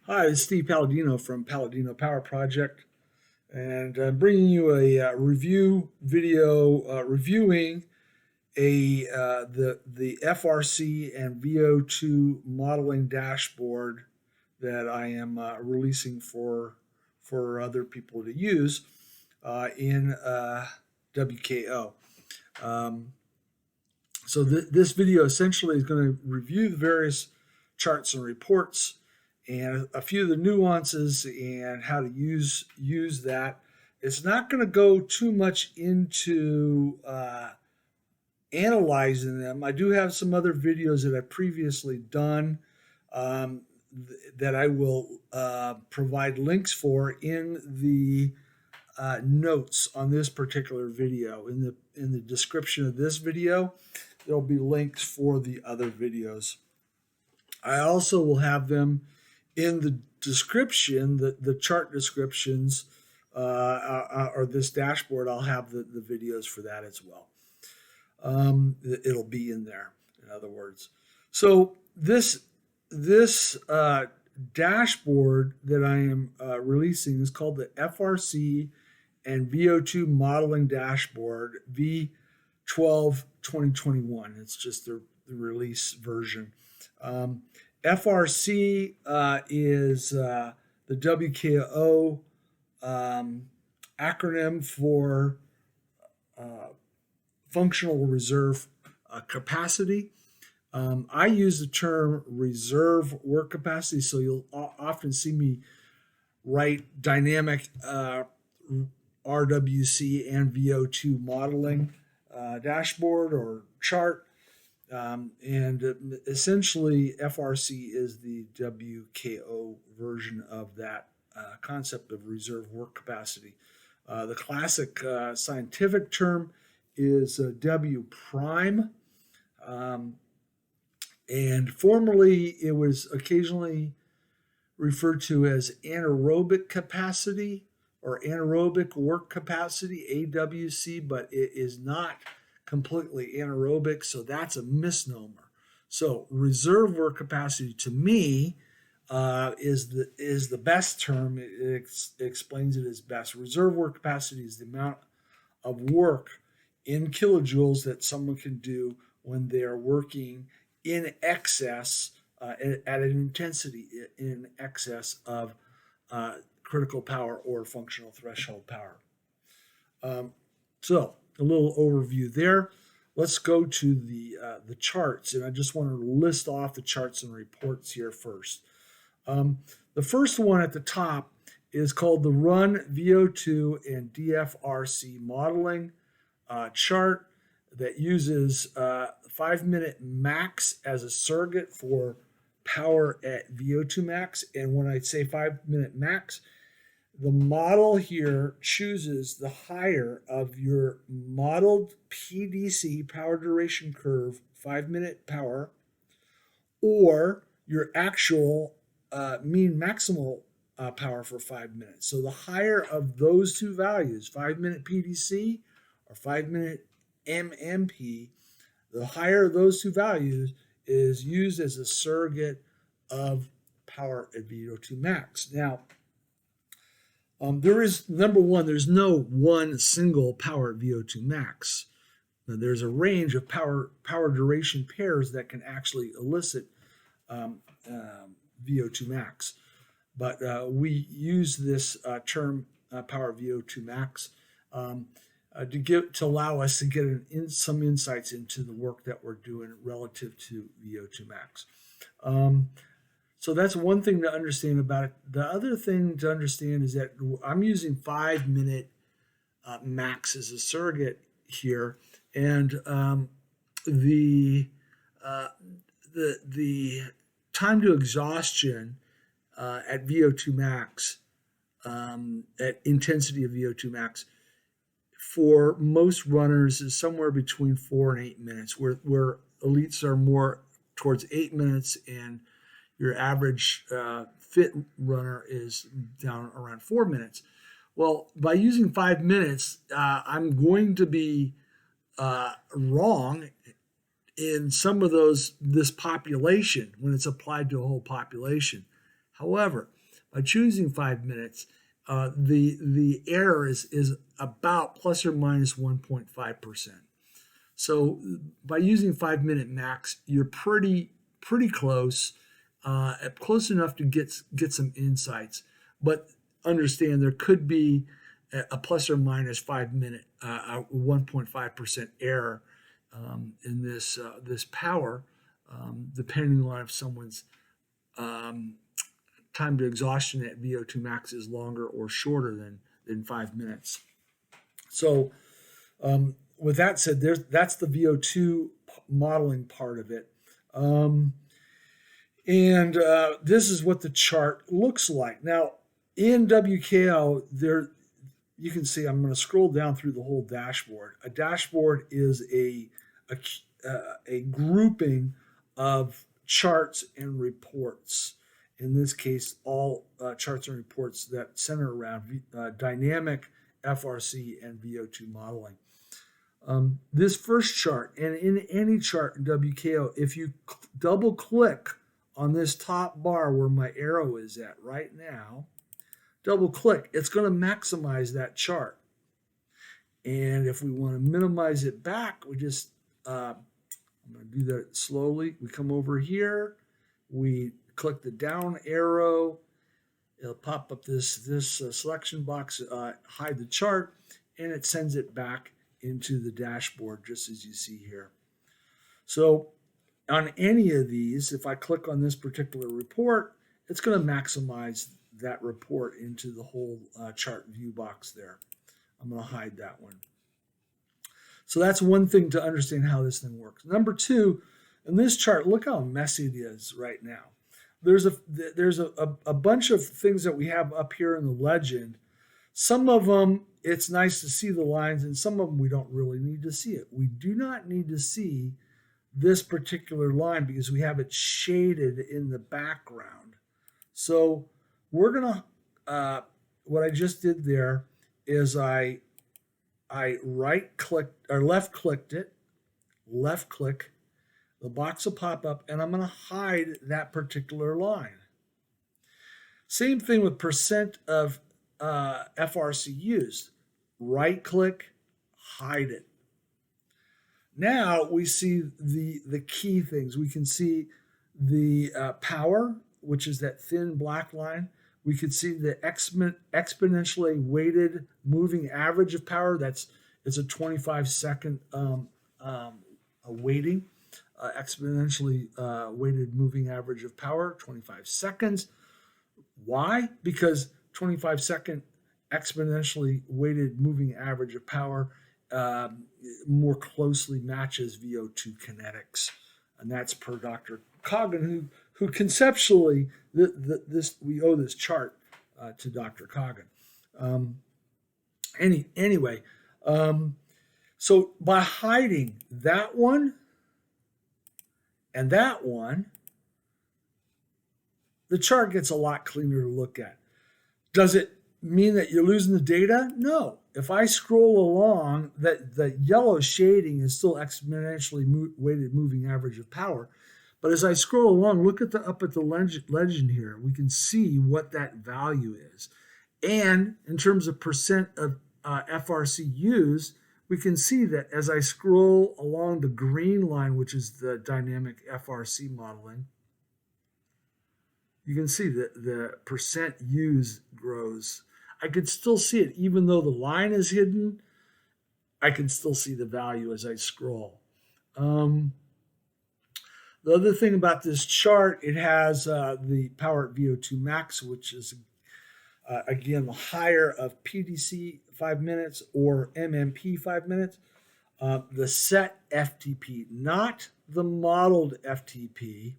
Hi, it's Steve Palladino from Palladino Power Project, and I'm bringing you a review video reviewing the FRC and VO2 modeling dashboard that I am releasing for other people to use in WKO. Um, this video essentially is going to review the various charts and reports and a few of the nuances and how to use that. It's not going to go too much into analyzing them. I do have some other videos that I've previously done that I will provide links for in the notes on this particular video. In the description of this video, there'll be links for the other videos. I also will have them in the description, the chart descriptions, or this dashboard. I'll have the videos for that as well. It'll be in there, in other words. So this dashboard that I am releasing is called the FRC and VO2 modeling dashboard v12 2021. It's just the release version. FRC is the WKO acronym for functional reserve capacity. I use the term reserve work capacity, so you'll often see me write dynamic RWC and VO2 modeling dashboard or chart. And essentially, FRC is the WKO version of that concept of reserve work capacity. The classic scientific term is W prime. And formerly, it was occasionally referred to as anaerobic capacity or anaerobic work capacity, AWC, but it is not completely anaerobic, so that's a misnomer. So reserve work capacity to me is the best term. It explains it as best. Reserve work capacity is the amount of work in kilojoules that someone can do when they are working in excess at an intensity in excess of critical power or functional threshold power. So a little overview there. Let's go to the charts, and I just want to list off the charts and reports here first. The first one at the top is called the Run VO2 and DFRC modeling chart that uses 5-minute max as a surrogate for power at VO2 max. And when I say 5-minute max, the model here chooses the higher of your modeled PDC, power duration curve, 5-minute power, or your actual mean maximal power for 5 minutes. So the higher of those two values, 5-minute PDC or 5-minute MMP, the higher of those two values is used as a surrogate of power at VO2 max. Now, there is, number one, there's no one single power at VO2 max. Now, there's a range of power duration pairs that can actually elicit VO2 max. But we use this term power VO2 max to allow us to get some insights into the work that we're doing relative to VO2 max. So that's one thing to understand about it. The other thing to understand is that I'm using 5-minute max as a surrogate here, and the time to exhaustion at VO2 max, at intensity of VO2 max, for most runners is somewhere between 4 and 8 minutes, where elites are more towards 8 minutes, and your average fit runner is down around 4 minutes. Well, by using 5 minutes, I'm going to be wrong in some of this population when it's applied to a whole population. However, by choosing 5 minutes, the error is about plus or minus 1.5%. So by using 5 minute max, you're pretty close, close enough to get some insights. But understand there could be a plus or minus 5 minute, 1.5% error in this power, depending on if someone's time to exhaustion at VO2 max is longer or shorter than 5 minutes. So with that said, that's the VO2 modeling part of it. And this is what the chart looks like. Now, in WKO, there you can see, I'm going to scroll down through the whole dashboard. A dashboard is a grouping of charts and reports. In this case, all charts and reports that center around dynamic FRC and VO2 modeling. This first chart, and in any chart in WKO, if you double click on this top bar where my arrow is at right now, double click, it's going to maximize that chart. And if we want to minimize it back, we just, I'm going to do that slowly. We come over here, we click the down arrow, it'll pop up this selection box, hide the chart, and it sends it back into the dashboard, just as you see here. So on any of these, if I click on this particular report, it's going to maximize that report into the whole chart view box there. I'm going to hide that one. So that's one thing to understand how this thing works. Number two, in this chart, look how messy it is right now. There's a bunch of things that we have up here in the legend. Some of them, it's nice to see the lines, and some of them we don't really need to see it. We do not need to see this particular line because we have it shaded in the background. So we're going to, what I just did there is I right clicked or left clicked it, left click, the box will pop up, and I'm going to hide that particular line. Same thing with percent of FRC used. Right click, hide it. Now we see the key things. We can see the power, which is that thin black line. We could see the exponentially weighted moving average of power. It's a 25-second weighting. Exponentially weighted moving average of power, 25 seconds. Why? Because 25-second exponentially weighted moving average of power more closely matches VO2 kinetics, and that's per Dr. Coggin, who conceptually we owe this chart to Dr. Coggin. Anyway, so by hiding that one and that one, the chart gets a lot cleaner to look at. Does it mean that you're losing the data? No. If I scroll along, the yellow shading is still exponentially weighted moving average of power. But as I scroll along, look at up at the legend here. We can see what that value is. And in terms of percent of FRC used, we can see that as I scroll along the green line, which is the dynamic FRC modeling, you can see that the percent used grows. I could still see it, even though the line is hidden, I can still see the value as I scroll. The other thing about this chart, it has the power at VO2 max, which is, again, the higher of PDC 5 minutes or MMP 5 minutes. The set FTP, not the modeled FTP,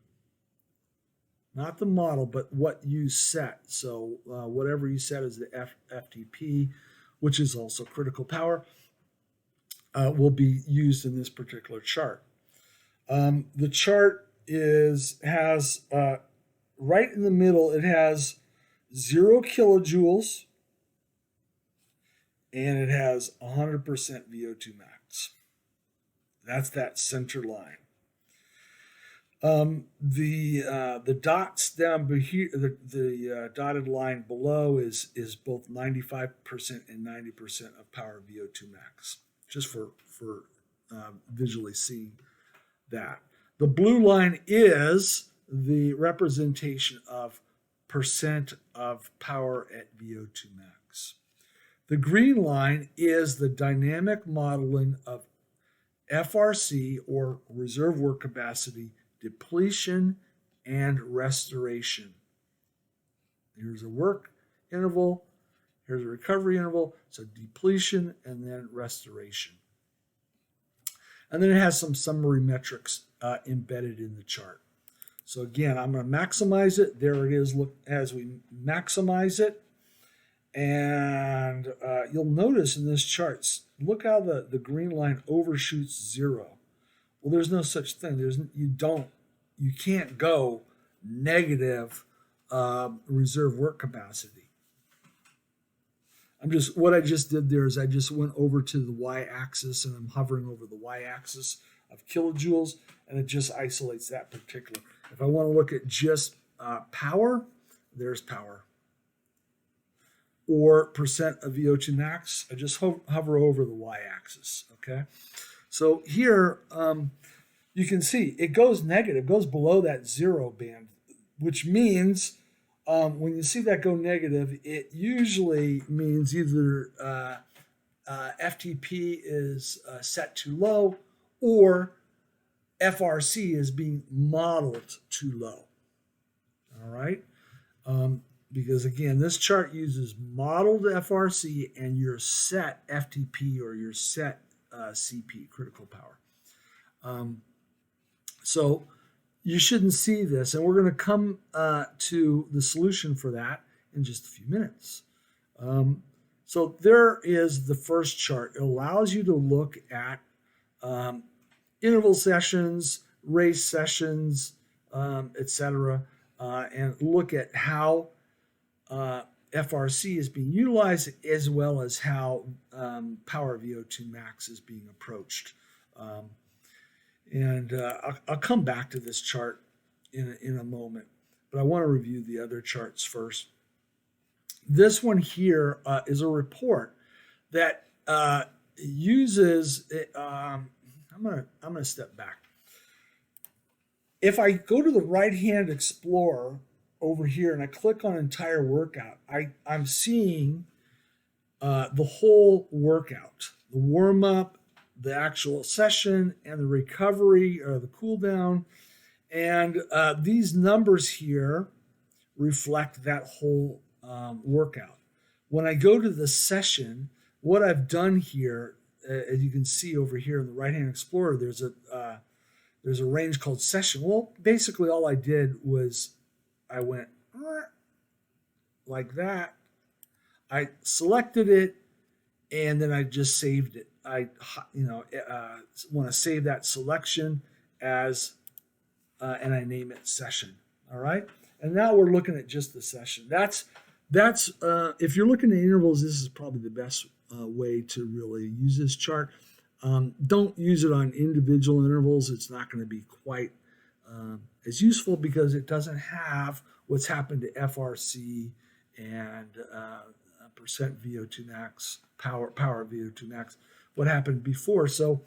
not the model, but what you set. So whatever you set as the FTP, which is also critical power, will be used in this particular chart. The chart has right in the middle, it has 0 kilojoules, and it has 100% VO2 max. That's that center line. The dots down here, the dotted line below is both 95% and 90% of power VO2 max, just for visually seeing that. The blue line is the representation of percent of power at VO2 max. The green line is the dynamic modeling of FRC, or reserve work capacity, depletion and restoration. Here's a work interval, here's a recovery interval, so depletion and then restoration. And then it has some summary metrics embedded in the chart. So again, I'm going to maximize it. There it is. Look, as we maximize it, and you'll notice in this chart, look how the green line overshoots 0. Well, there's no such thing. You can't go negative reserve work capacity. What I just did there is I just went over to the y-axis, and I'm hovering over the y-axis of kilojoules, and it just isolates that particular. If I want to look at just power, there's power. Or percent of VO2 max, I just hover over the y-axis, okay? So here, you can see it goes negative, goes below that 0 band, which means when you see that go negative, it usually means either FTP is set too low or FRC is being modeled too low. All right? Because again, this chart uses modeled FRC and your set FTP or your set CP, critical power. So you shouldn't see this, and we're going to come to the solution for that in just a few minutes. So there is the first chart. It allows you to look at interval sessions, race sessions, etc., and look at how FRC is being utilized, as well as how power VO2 max is being approached. I'll come back to this chart in a moment, but I want to review the other charts first. This one here is a report that uses. I'm gonna step back. If I go to the right-hand Explorer over here and I click on entire workout, I'm seeing the whole workout, the warm-up, the actual session, and the recovery or the cool down. And these numbers here reflect that whole workout. When I go to the session, what I've done here, as you can see over here in the right-hand Explorer, there's a range called session. Well, basically all I did was I went like that. I selected it, and then I just saved it. I want to save that selection as, and I name it session. All right, and now we're looking at just the session. That's if you're looking at intervals, this is probably the best way to really use this chart. Don't use it on individual intervals. It's not going to be quite as useful because it doesn't have what's happened to FRC and percent VO2 max, power VO2 max, what happened before. So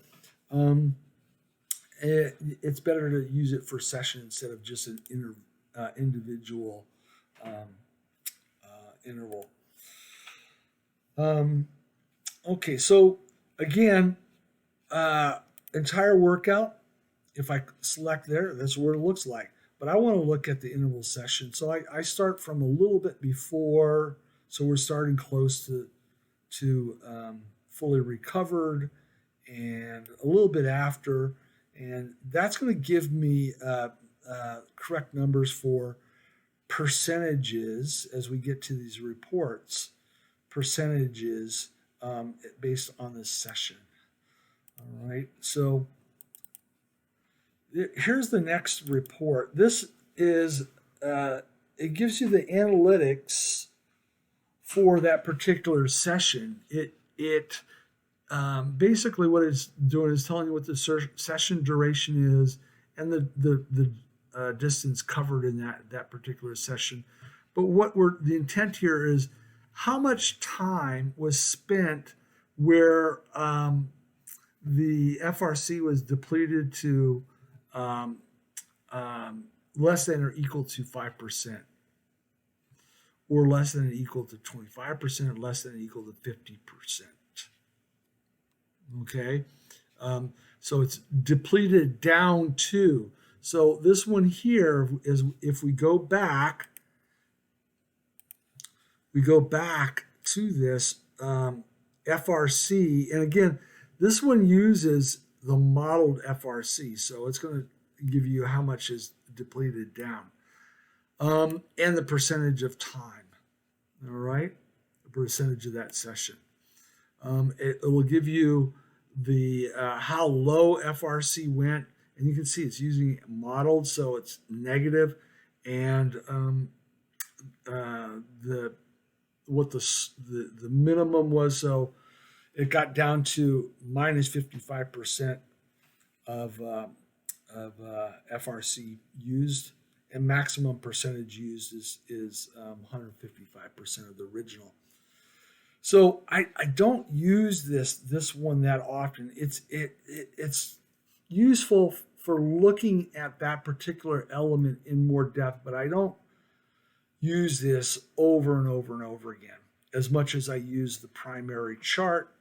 it's better to use it for session instead of just an individual interval. Okay, so again, entire workout, if I select there, that's what it looks like. But I want to look at the interval session. So I start from a little bit before, so we're starting close to fully recovered, and a little bit after, and that's going to give me correct numbers for percentages as we get to these reports, percentages based on this session. All right, so here's the next report. This is, it gives you the analytics for that particular session. It basically what it's doing is telling you what the session duration is and the distance covered in that particular session. But what the intent here is how much time was spent where the FRC was depleted to less than or equal to 5%, or less than or equal to 25%, or less than or equal to 50%. Okay, so it's depleted down to. So this one here is, if we go back to this FRC, and again, this one uses the modeled FRC, so it's going to give you how much is depleted down, and the percentage of time. All right, the percentage of that session. It will give you the how low FRC went, and you can see it's using modeled, so it's negative, and what the minimum was. So it got down to minus 55% of FRC used, and maximum percentage used is 155% of the original. So I don't use this one that often. It's useful for looking at that particular element in more depth, but I don't use this over and over and over again as much as I use the primary chart.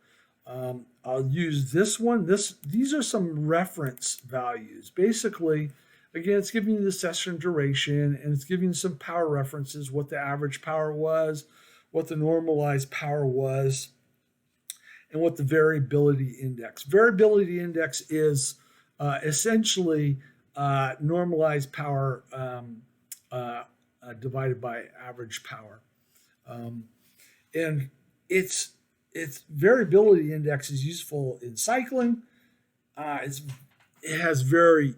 I'll use this one. These are some reference values. Basically, again, it's giving you the session duration, and it's giving you some power references, what the average power was, what the normalized power was, and what the variability index. Variability index is essentially normalized power divided by average power. And its variability index is useful in cycling. It has very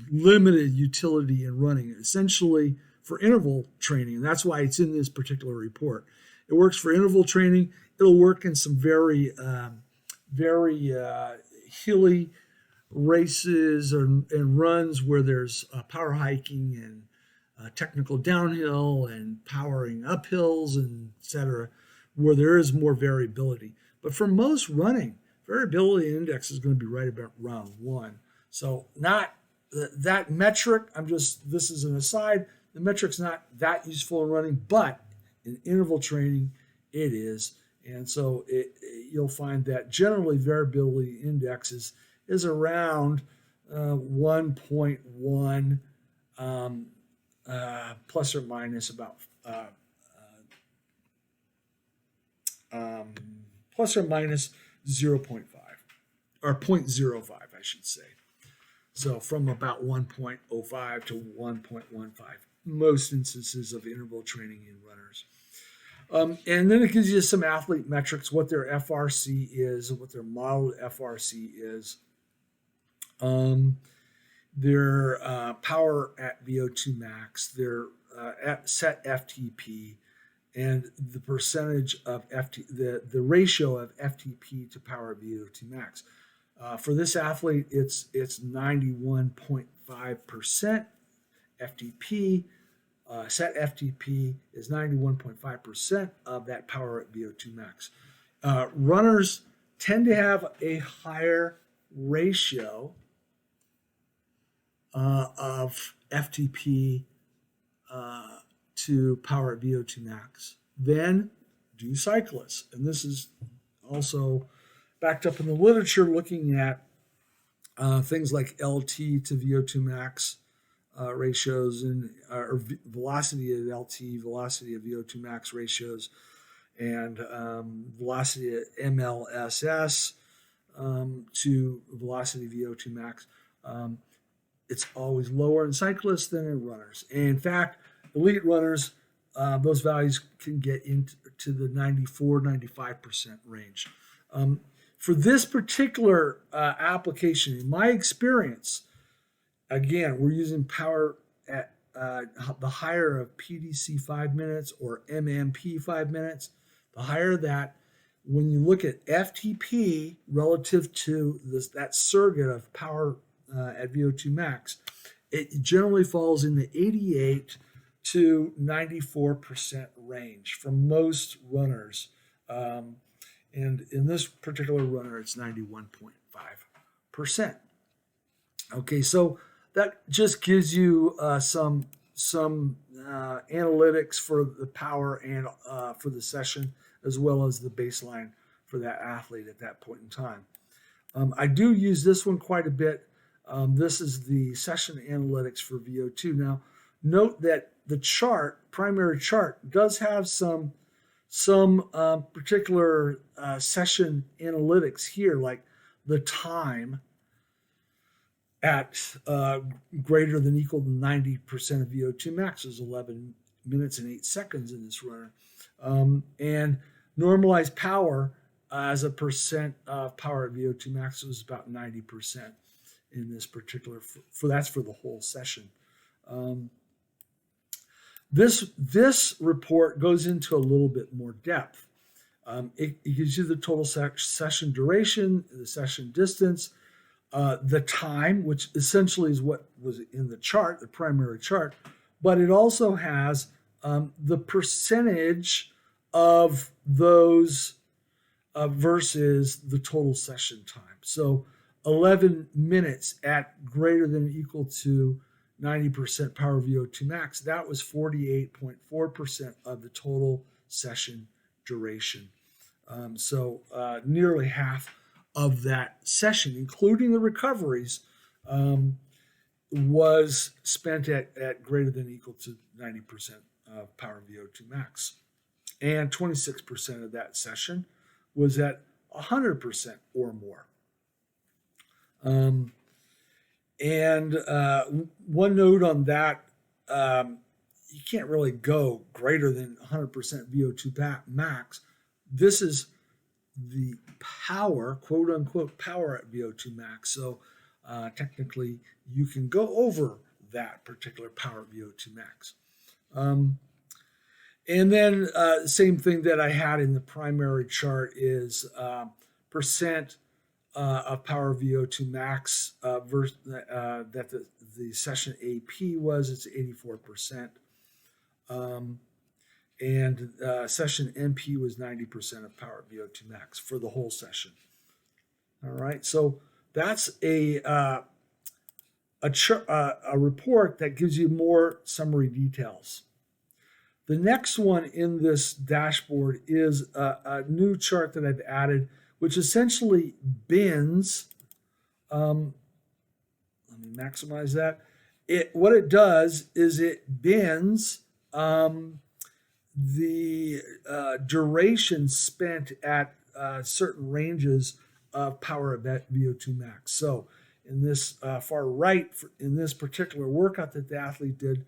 limited utility in running, essentially for interval training, and that's why it's in this particular report. It works for interval training. It'll work in some very hilly races and runs where there's power hiking and technical downhill and powering uphills, and etc., where there is more variability. But for most running, variability index is going to be right about around 1. So not that metric. This is an aside. The metric's not that useful in running, but in interval training, it is. And so you'll find that generally variability index is around 1.1 plus or minus about plus or minus 0.5 or 0.05, I should say. So from about 1.05 to 1.15, most instances of interval training in runners. And then it gives you some athlete metrics, what their FRC is, what their modeled FRC is, their power at VO2 max, their set FTP, and the percentage of the ratio of FTP to power VO2 max. For this athlete, it's 91.5% FTP. Set FTP is 91.5% of that power at VO2 max. Runners tend to have a higher ratio of FTP to power at VO2 max than do cyclists. And this is also backed up in the literature, looking at things like LT to VO2 max ratios, and or velocity at LT, velocity at VO2 max ratios, and velocity at MLSS to velocity VO2 max. It's always lower in cyclists than in runners. And in fact, elite runners, those values can get into the 94-95% range. For this particular application, in my experience, again, we're using power at the higher of PDC 5 minutes or MMP 5 minutes. The higher that, when you look at FTP relative to that surrogate of power at VO2 max, it generally falls in the 88 to 94% range for most runners. And in this particular runner, it's 91.5%. Okay, so that just gives you some analytics for the power and for the session, as well as the baseline for that athlete at that point in time. I do use this one quite a bit. This is the session analytics for VO2. Now, note that the primary chart, does have some particular session analytics here, like the time at greater than equal to 90% of VO2 max is 11 minutes and 8 seconds in this runner. And normalized power as a percent of power at VO2 max was about 90% in this particular, that's for the whole session. This report goes into a little bit more depth. It gives you the total session duration, the session distance, the time, which essentially is what was in the chart, the primary chart, but it also has the percentage of those versus the total session time. So 11 minutes at greater than or equal to 90% power VO2 max, that was 48.4% of the total session duration. So nearly half of that session, including the recoveries, was spent at greater than or equal to 90% of power VO2 max. And 26% of that session was at 100% or more. And one note on that, you can't really go greater than 100% VO2 max. This is the power, quote unquote, power at VO2 max. So technically, you can go over that particular power at VO2 max. And then same thing that I had in the primary chart is percent of power VO2 max versus that the session AP was, it's 84%. And session MP was 90% of power VO2 max for the whole session. All right, so that's a report that gives you more summary details. The next one in this dashboard is a new chart that I've added, which essentially bins. Let me maximize that. What it does is it bins the duration spent at certain ranges of power at VO2 max. So in this far right, in this particular workout that the athlete did,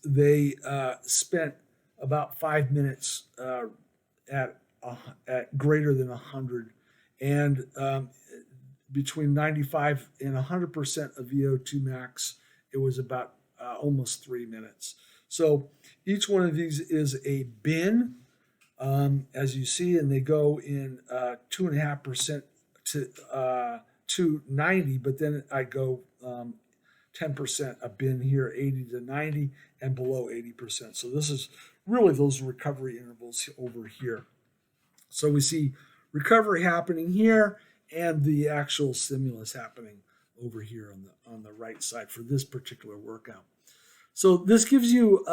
they spent about 5 minutes at greater than 100, and between 95 and 100% of VO2 max, it was about almost 3 minutes. So each one of these is a bin, as you see, and they go in 2.5% to 90, but then I go 10% a bin here, 80 to 90, and below 80%. So this is really those recovery intervals over here. So we see recovery happening here and the actual stimulus happening over here on the right side for this particular workout. So this gives you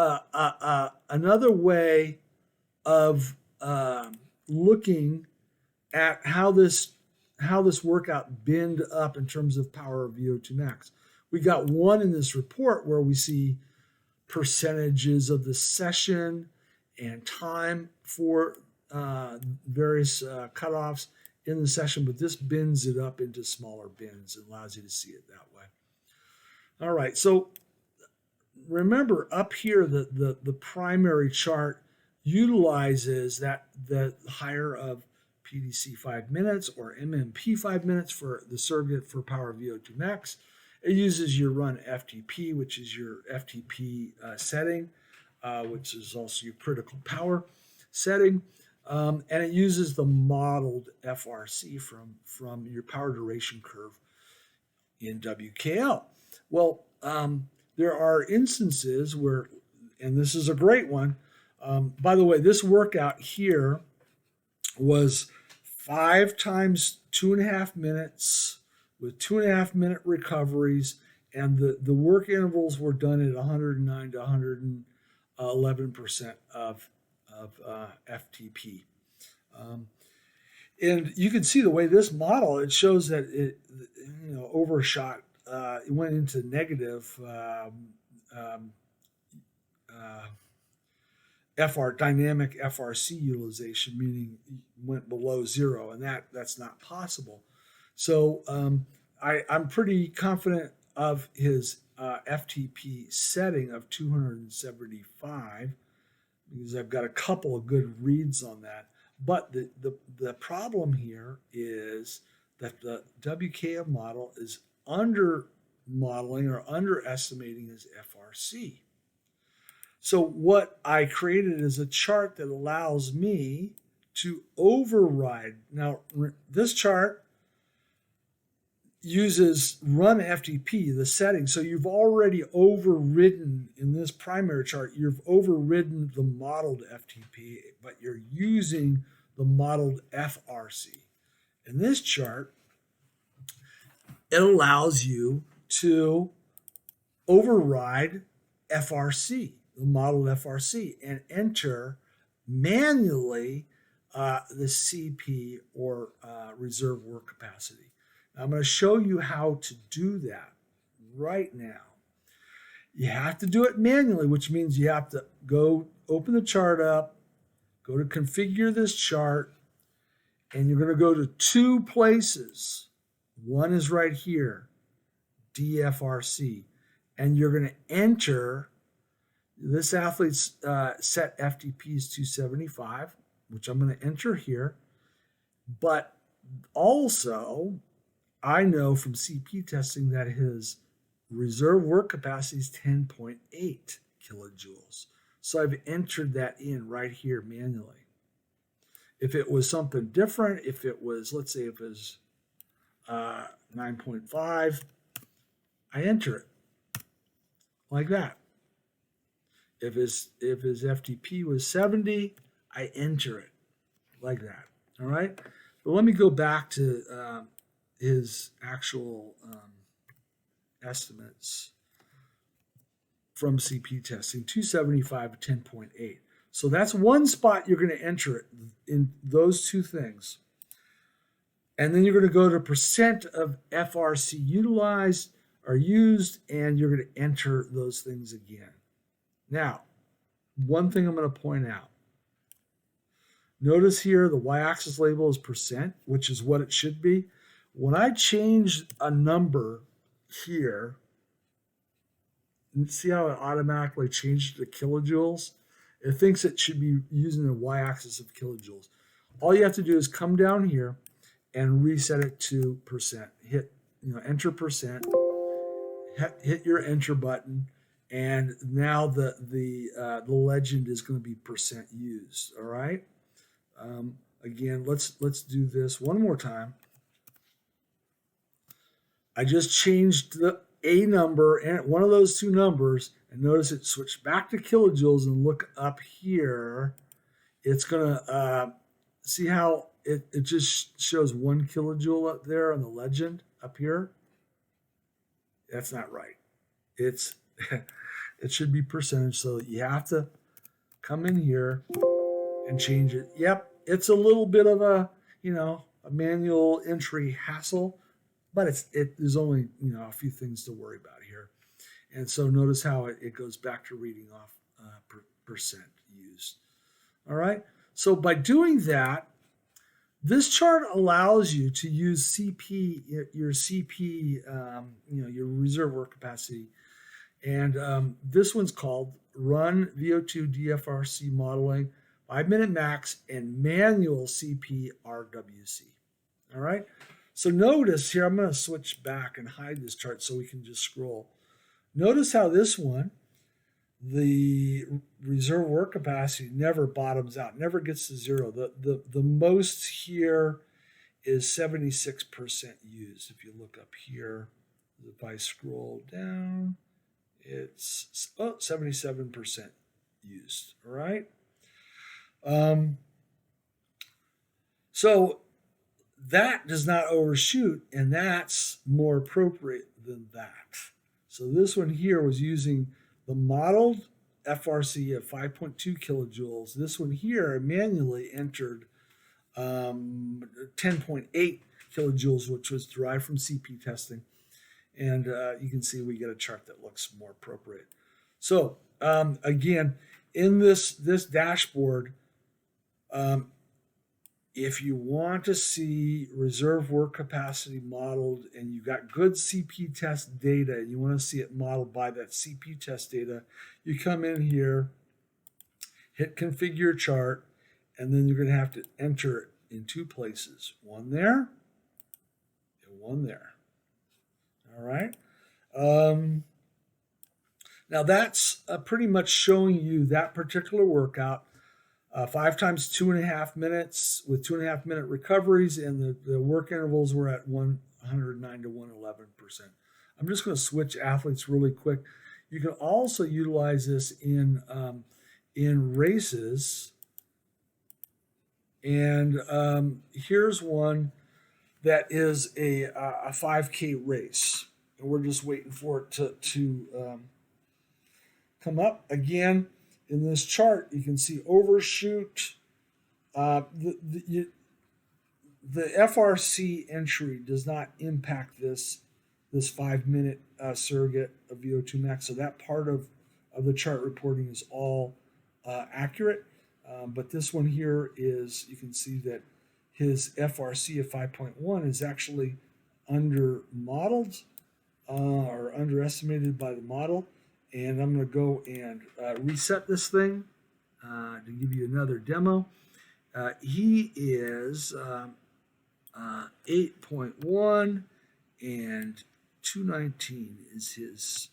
another way of looking at how this workout binned up in terms of power of VO2 max. We got one in this report where we see percentages of the session and time for various cutoffs in the session, but this bins it up into smaller bins and allows you to see it that way. All right, so remember up here the primary chart utilizes the higher of PDC 5 minutes or MMP 5 minutes for the surrogate for power VO2 max. It uses your run FTP, which is your FTP setting, which is also your critical power setting. And it uses the modeled FRC from your power duration curve. in WKO. Well, there are instances where, and this is a great one. By the way, this workout here was 5 times 2.5 minutes with 2.5 minute recoveries, and the work intervals were done at 109 to 111% of FTP. And you can see the way this model, it shows that it overshot. It went into negative dynamic FRC utilization, meaning went below zero, and that's not possible. So I'm pretty confident of his FTP setting of 275 because I've got a couple of good reads on that. But the problem here is that the WKO model is under modeling or underestimating his FRC. So what I created is a chart that allows me to override. Now, this chart uses run FTP, the setting. So you've already overridden, in this primary chart, you've overridden the modeled FTP, but you're using the modeled FRC. In this chart, it allows you to override FRC, the modeled FRC, and enter manually the CP or reserve work capacity. Now, I'm going to show you how to do that right now. You have to do it manually, which means you have to go open the chart up, go to configure this chart, and you're going to go to 2 places. One is right here, DFRC, and you're going to enter this athlete's set FTP is 275, which I'm going to enter here. But also, I know from CP testing that his reserve work capacity is 10.8 kilojoules. So I've entered that in right here manually. If it was something different, if it was, let's say, if it was 9.5, I enter it like that. If his FTP was 70, I enter it like that. All right. But let me go back to his actual estimates from CP testing, 275 to 10.8. So that's one spot you're going to enter it in those 2 things. And then you're going to go to percent of FRC utilized or used, and you're going to enter those things again. Now, one thing I'm going to point out. Notice here the y-axis label is percent, which is what it should be. When I change a number here, see how it automatically changed to kilojoules? It thinks it should be using the y-axis of kilojoules. All you have to do is come down here and reset it to percent. Hit, enter percent. Hit your enter button, and now the legend is going to be percent used. All right. Again, let's do this one more time. I just changed a number and one of those 2 numbers, and notice it switched back to kilojoules. And look up here, it's gonna see how it just shows 1 kilojoule up there on the legend up here. That's not right. It's it should be percentage, so you have to come in here and change it. Yep, it's a little bit of a manual entry hassle, but there's only a few things to worry about here. And so notice how it goes back to reading off percent used. All right. So by doing that, this chart allows you to use CP, your CP, your reserve work capacity. And this one's called Run VO2 DFRC Modeling, 5-minute max, and Manual CP RWC. All right. So notice here, I'm going to switch back and hide this chart so we can just scroll. Notice how this one, the reserve work capacity never bottoms out, never gets to zero. The most here is 76% used. If you look up here, If I scroll down, it's 77% used. All right. So that does not overshoot, and that's more appropriate than that. So this one here was using the modeled FRC of 5.2 kilojoules. This one here manually entered 10.8 kilojoules, which was derived from CP testing. And you can see we get a chart that looks more appropriate. So again, in this dashboard, if you want to see reserve work capacity modeled and you got good CP test data and you want to see it modeled by that CP test data, you come in here, hit configure chart, and then you're going to have to enter it in two places, one there and one there. All right. Now that's pretty much showing you that particular workout. 5 times 2.5 minutes with 2.5 minute recoveries, and the work intervals were at 109 to 111%. I'm just going to switch athletes really quick. You can also utilize this in races, and here's one that is a 5K race, and we're just waiting for it to come up again. In this chart, you can see overshoot. The FRC entry does not impact this 5-minute surrogate of VO2 max. So that part of the chart reporting is all accurate. But this one here is, you can see that his FRC of 5.1 is actually under modeled or underestimated by the model. And I'm going to go and reset this thing to give you another demo. He is 8.1 and 219 is his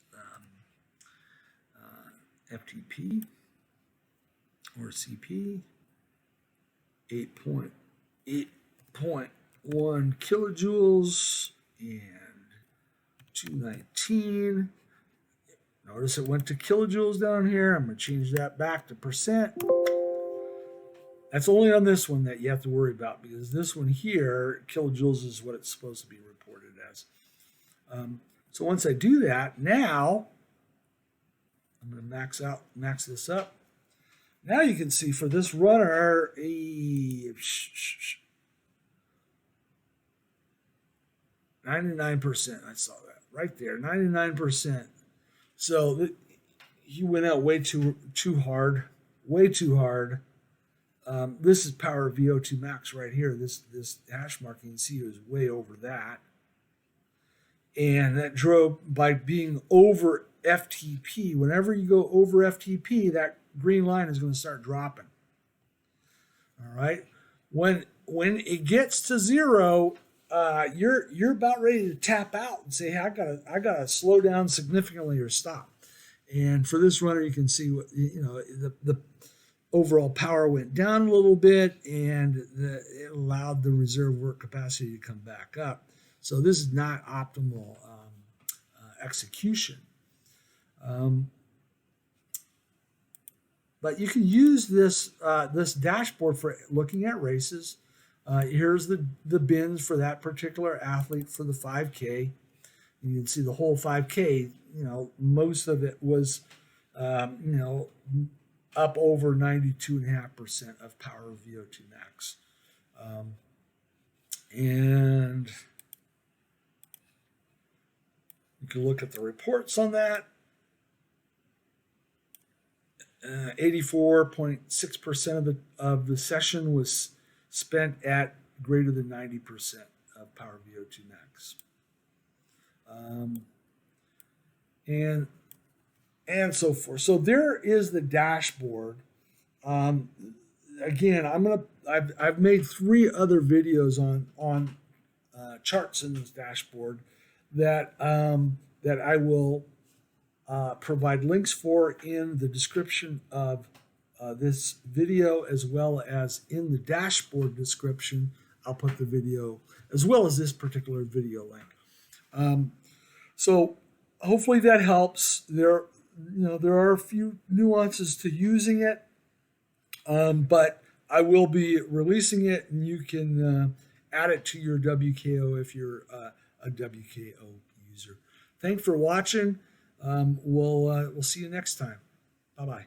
FTP or CP. 8.1 kilojoules and 219. Notice it went to kilojoules down here. I'm going to change that back to percent. That's only on this one that you have to worry about, because this one here, kilojoules is what it's supposed to be reported as. So once I do that, now I'm going to max this up. Now you can see for this runner, 99%. I saw that right there, 99%. So he went out way too hard, way too hard. This is power VO2 max right here. This hash mark, you can see, is way over that. And that drove by being over FTP. Whenever you go over FTP, that green line is going to start dropping. All right. When it gets to zero, you're about ready to tap out and say, hey, I gotta slow down significantly or stop. And for this runner, you can see what the overall power went down a little bit, and it allowed the reserve work capacity to come back up. So this is not optimal execution. But you can use this dashboard for looking at races. Here's the bins for that particular athlete for the 5K. You can see the whole 5K. Most of it was, up over 92.5% of power VO2 max. And you can look at the reports on that. 84.6% of the session was spent at greater than 90% of power VO2 max. And so forth. So there is the dashboard. Again, I've made 3 other videos on charts in this dashboard that I will provide links for in the description of this video, as well as in the dashboard description. I'll put the video as well as this particular video link. So hopefully that helps. There are a few nuances to using it, but I will be releasing it, and you can add it to your WKO if you're a WKO user. Thanks for watching. We'll see you next time. Bye bye.